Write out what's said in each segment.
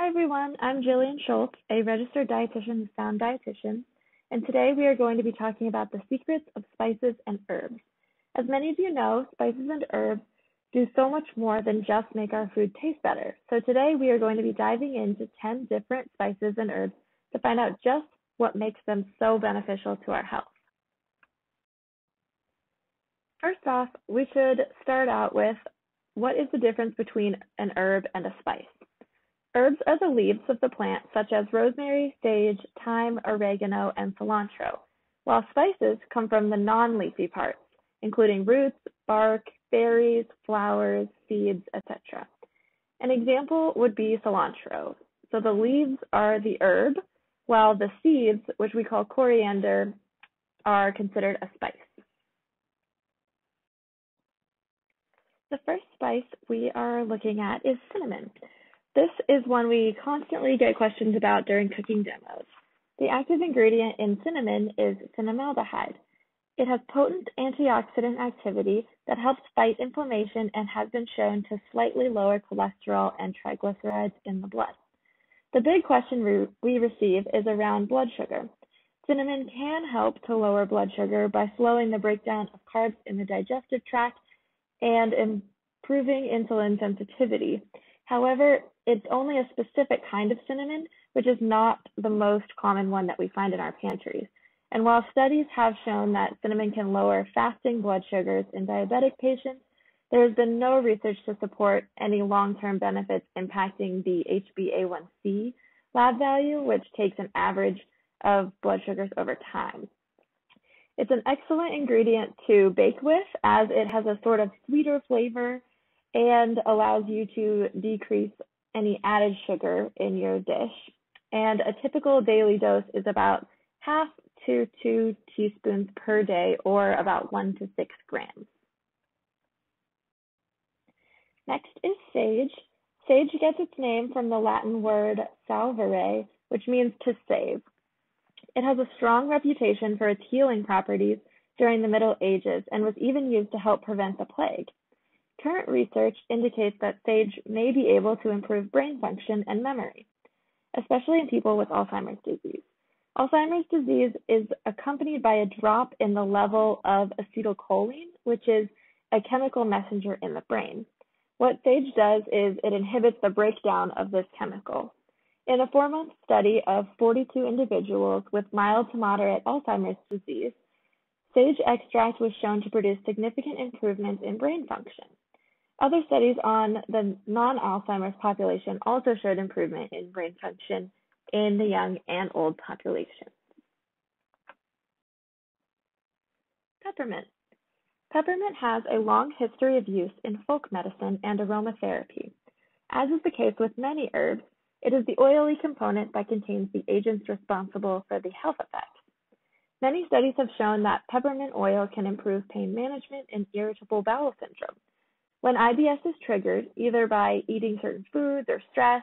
Hi everyone, I'm Gillian Schultz, a registered dietitian with Sound Dietitians, and today we are going to be talking about the secrets of spices and herbs. As many of you know, spices and herbs do so much more than just make our food taste better. So today we are going to be diving into 10 different spices and herbs to find out just what makes them so beneficial to our health. First off, we should start out with what is the difference between an herb and a spice? Herbs are the leaves of the plant, such as rosemary, sage, thyme, oregano, and cilantro, while spices come from the non-leafy parts, including roots, bark, berries, flowers, seeds, etc. An example would be cilantro. So the leaves are the herb, while the seeds, which we call coriander, are considered a spice. The first spice we are looking at is cinnamon. This is one we constantly get questions about during cooking demos. The active ingredient in cinnamon is cinnamaldehyde. It has potent antioxidant activity that helps fight inflammation and has been shown to slightly lower cholesterol and triglycerides in the blood. The big question we receive is around blood sugar. Cinnamon can help to lower blood sugar by slowing the breakdown of carbs in the digestive tract and improving insulin sensitivity. However, it's only a specific kind of cinnamon, which is not the most common one that we find in our pantries. And while studies have shown that cinnamon can lower fasting blood sugars in diabetic patients, there has been no research to support any long-term benefits impacting the HbA1c lab value, which takes an average of blood sugars over time. It's an excellent ingredient to bake with, as it has a sort of sweeter flavor and allows you to decrease any added sugar in your dish. And a typical daily dose is about half to 2 teaspoons per day, or about 1 to 6 grams. Next is sage. Sage gets its name from the Latin word salvare, which means to save. It has a strong reputation for its healing properties during the Middle Ages and was even used to help prevent the plague. Current research indicates that sage may be able to improve brain function and memory, especially in people with Alzheimer's disease. Alzheimer's disease is accompanied by a drop in the level of acetylcholine, which is a chemical messenger in the brain. What sage does is it inhibits the breakdown of this chemical. In a 4-month study of 42 individuals with mild to moderate Alzheimer's disease, sage extract was shown to produce significant improvements in brain function. Other studies on the non-Alzheimer's population also showed improvement in brain function in the young and old population. Peppermint. Peppermint has a long history of use in folk medicine and aromatherapy. As is the case with many herbs, it is the oily component that contains the agents responsible for the health effects. Many studies have shown that peppermint oil can improve pain management and irritable bowel syndrome. When IBS is triggered, either by eating certain foods or stress,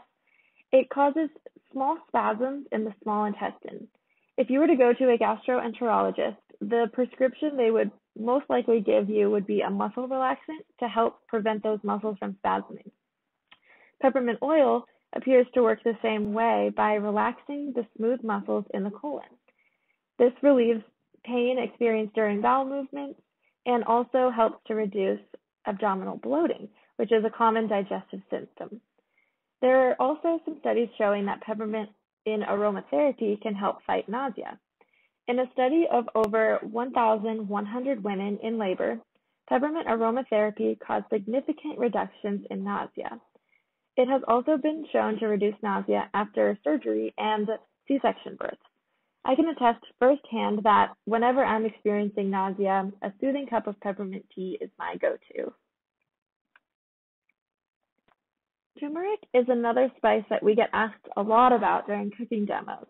it causes small spasms in the small intestine. If you were to go to a gastroenterologist, the prescription they would most likely give you would be a muscle relaxant to help prevent those muscles from spasming. Peppermint oil appears to work the same way by relaxing the smooth muscles in the colon. This relieves pain experienced during bowel movements and also helps to reduce abdominal bloating, which is a common digestive symptom. There are also some studies showing that peppermint in aromatherapy can help fight nausea. In a study of over 1,100 women in labor, peppermint aromatherapy caused significant reductions in nausea. It has also been shown to reduce nausea after surgery and C-section births. I can attest firsthand that whenever I'm experiencing nausea, a soothing cup of peppermint tea is my go-to. Turmeric is another spice that we get asked a lot about during cooking demos.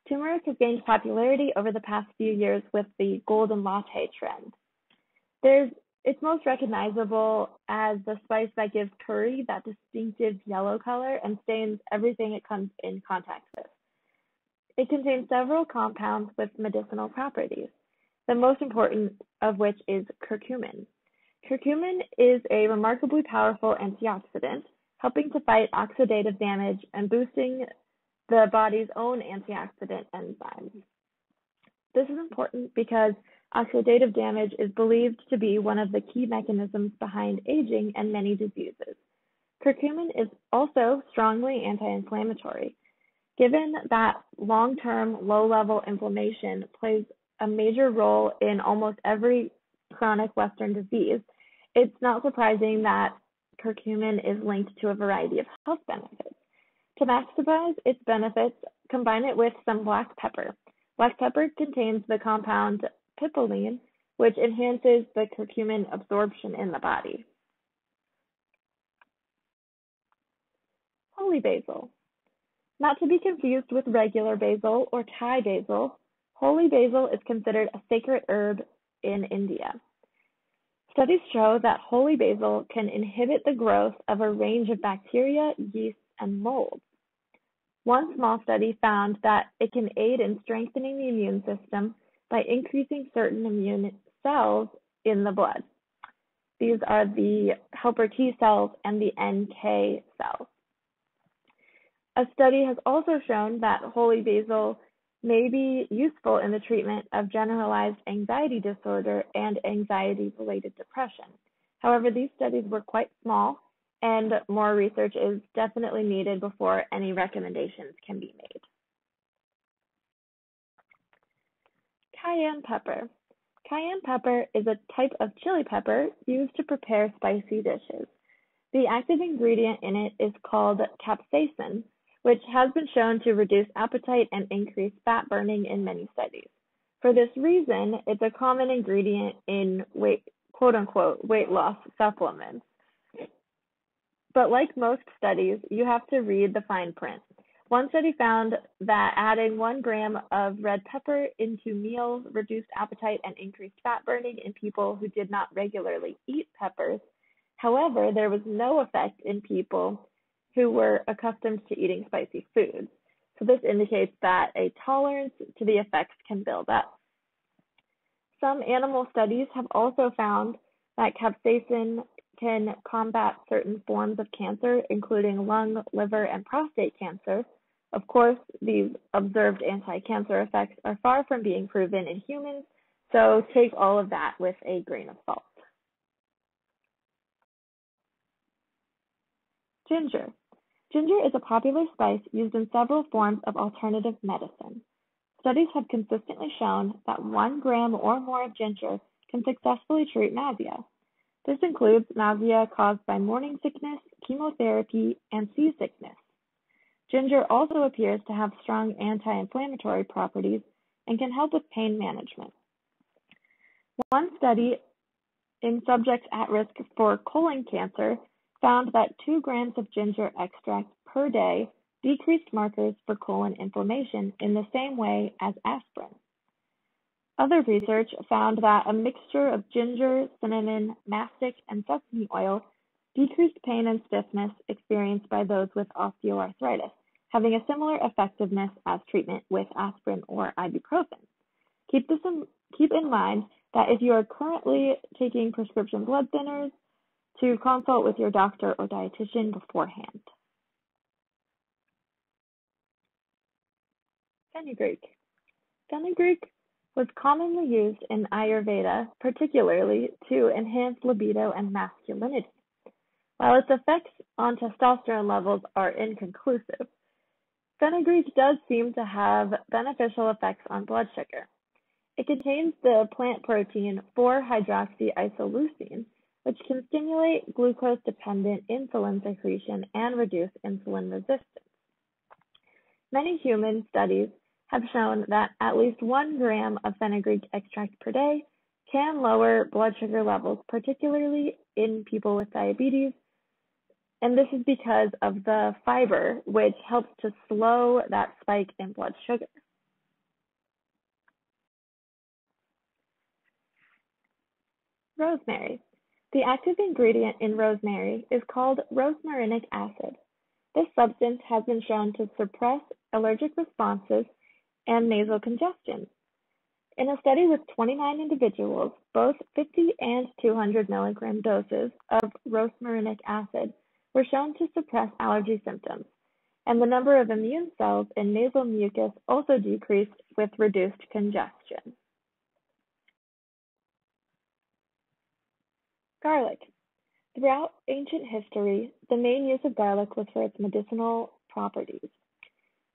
Turmeric has gained popularity over the past few years with the golden latte trend. It's most recognizable as the spice that gives curry that distinctive yellow color and stains everything it comes in contact with. It contains several compounds with medicinal properties, the most important of which is curcumin. Curcumin is a remarkably powerful antioxidant. helping to fight oxidative damage and boosting the body's own antioxidant enzymes. This is important because oxidative damage is believed to be one of the key mechanisms behind aging and many diseases. Curcumin is also strongly anti-inflammatory. Given that long-term low-level inflammation plays a major role in almost every chronic Western disease, it's not surprising that curcumin is linked to a variety of health benefits. To maximize its benefits, combine it with some black pepper. Black pepper contains the compound piperine, which enhances the curcumin absorption in the body. Holy basil. Not to be confused with regular basil or Thai basil, holy basil is considered a sacred herb in India. Studies show that holy basil can inhibit the growth of a range of bacteria, yeast, and molds. One small study found that it can aid in strengthening the immune system by increasing certain immune cells in the blood. These are the helper T cells and the NK cells. A study has also shown that holy basil may be useful in the treatment of generalized anxiety disorder and anxiety-related depression. However, these studies were quite small, and more research is definitely needed before any recommendations can be made. Cayenne pepper. Cayenne pepper is a type of chili pepper used to prepare spicy dishes. The active ingredient in it is called capsaicin, which has been shown to reduce appetite and increase fat burning in many studies. For this reason, it's a common ingredient in quote-unquote weight loss supplements. But like most studies, you have to read the fine print. One study found that adding 1 gram of red pepper into meals reduced appetite and increased fat burning in people who did not regularly eat peppers. However, there was no effect in people who were accustomed to eating spicy foods. So this indicates that a tolerance to the effects can build up. Some animal studies have also found that capsaicin can combat certain forms of cancer, including lung, liver, and prostate cancer. Of course, these observed anti-cancer effects are far from being proven in humans, so take all of that with a grain of salt. Ginger. Ginger is a popular spice used in several forms of alternative medicine. Studies have consistently shown that 1 gram or more of ginger can successfully treat nausea. This includes nausea caused by morning sickness, chemotherapy, and seasickness. Ginger also appears to have strong anti-inflammatory properties and can help with pain management. One study in subjects at risk for colon cancer found that 2 grams of ginger extract per day decreased markers for colon inflammation in the same way as aspirin. Other research found that a mixture of ginger, cinnamon, mastic, and sesame oil decreased pain and stiffness experienced by those with osteoarthritis, having a similar effectiveness as treatment with aspirin or ibuprofen. Keep in mind that if you are currently taking prescription blood thinners, to consult with your doctor or dietitian beforehand. Fenugreek. Fenugreek was commonly used in Ayurveda, particularly to enhance libido and masculinity. While its effects on testosterone levels are inconclusive, fenugreek does seem to have beneficial effects on blood sugar. It contains the plant protein 4-hydroxyisoleucine, which can stimulate glucose-dependent insulin secretion and reduce insulin resistance. Many human studies have shown that at least 1 gram of fenugreek extract per day can lower blood sugar levels, particularly in people with diabetes, and this is because of the fiber, which helps to slow that spike in blood sugar. Rosemary. The active ingredient in rosemary is called rosmarinic acid. This substance has been shown to suppress allergic responses and nasal congestion. In a study with 29 individuals, both 50 and 200 milligram doses of rosmarinic acid were shown to suppress allergy symptoms, and the number of immune cells in nasal mucus also decreased with reduced congestion. Garlic. Throughout ancient history, the main use of garlic was for its medicinal properties.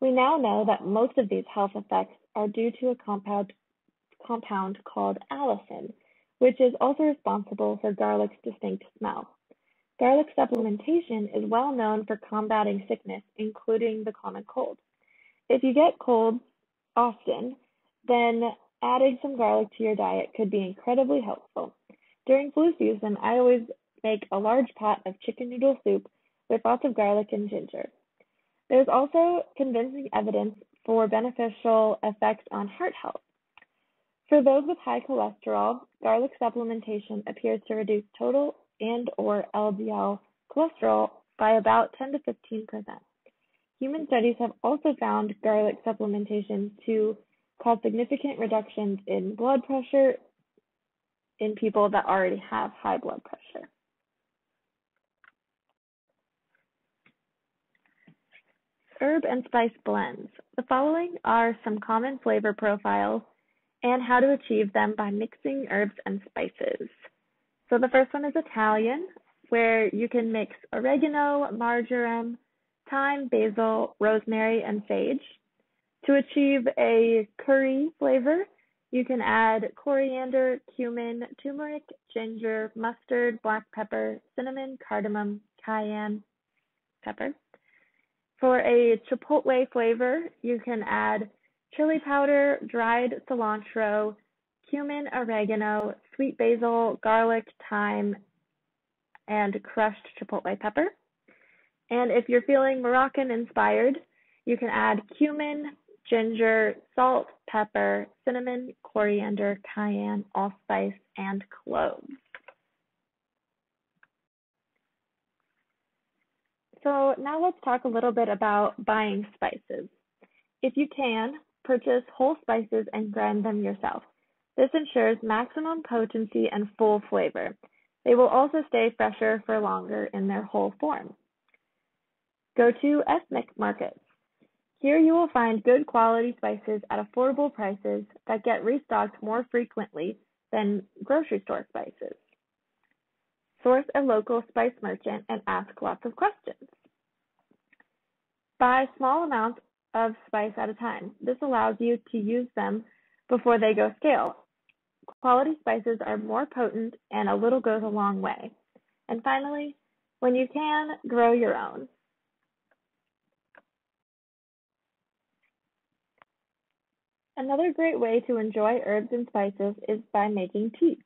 We now know that most of these health effects are due to a compound called allicin, which is also responsible for garlic's distinct smell. Garlic supplementation is well known for combating sickness, including the common cold. If you get colds often, then adding some garlic to your diet could be incredibly helpful. During flu season, I always make a large pot of chicken noodle soup with lots of garlic and ginger. There's also convincing evidence for beneficial effects on heart health. For those with high cholesterol, garlic supplementation appears to reduce total and/or LDL cholesterol by about 10 to 15%. Human studies have also found garlic supplementation to cause significant reductions in blood pressure in people that already have high blood pressure. Herb and spice blends. The following are some common flavor profiles and how to achieve them by mixing herbs and spices. So the first one is Italian, where you can mix oregano, marjoram, thyme, basil, rosemary, and sage. To achieve a curry flavor, you can add coriander, cumin, turmeric, ginger, mustard, black pepper, cinnamon, cardamom, cayenne pepper. For a chipotle flavor, you can add chili powder, dried cilantro, cumin, oregano, sweet basil, garlic, thyme, and crushed chipotle pepper. And if you're feeling Moroccan inspired, you can add cumin, ginger, salt, pepper, cinnamon, coriander, cayenne, allspice, and cloves. So now let's talk a little bit about buying spices. If you can, purchase whole spices and grind them yourself. This ensures maximum potency and full flavor. They will also stay fresher for longer in their whole form. Go to ethnic markets. Here you will find good quality spices at affordable prices that get restocked more frequently than grocery store spices. Source a local spice merchant and ask lots of questions. Buy small amounts of spice at a time. This allows you to use them before they go stale. Quality spices are more potent and a little goes a long way. And finally, when you can, grow your own. Another great way to enjoy herbs and spices is by making tea.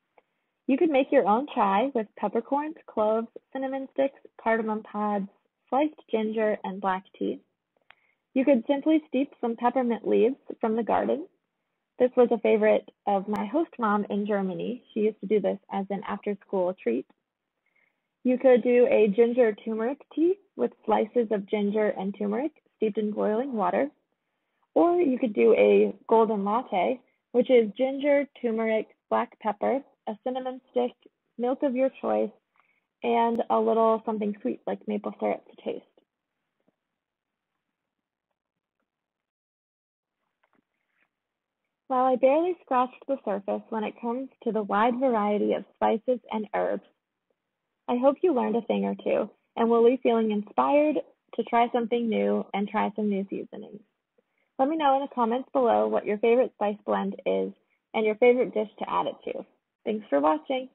You can make your own chai with peppercorns, cloves, cinnamon sticks, cardamom pods, sliced ginger, and black tea. You could simply steep some peppermint leaves from the garden. This was a favorite of my host mom in Germany. She used to do this as an after-school treat. You could do a ginger turmeric tea with slices of ginger and turmeric steeped in boiling water. Or you could do a golden latte, which is ginger, turmeric, black pepper, a cinnamon stick, milk of your choice, and a little something sweet like maple syrup to taste. While I barely scratched the surface when it comes to the wide variety of spices and herbs, I hope you learned a thing or two and will leave feeling inspired to try something new and try some new seasonings. Let me know in the comments below what your favorite spice blend is and your favorite dish to add it to. Thanks for watching.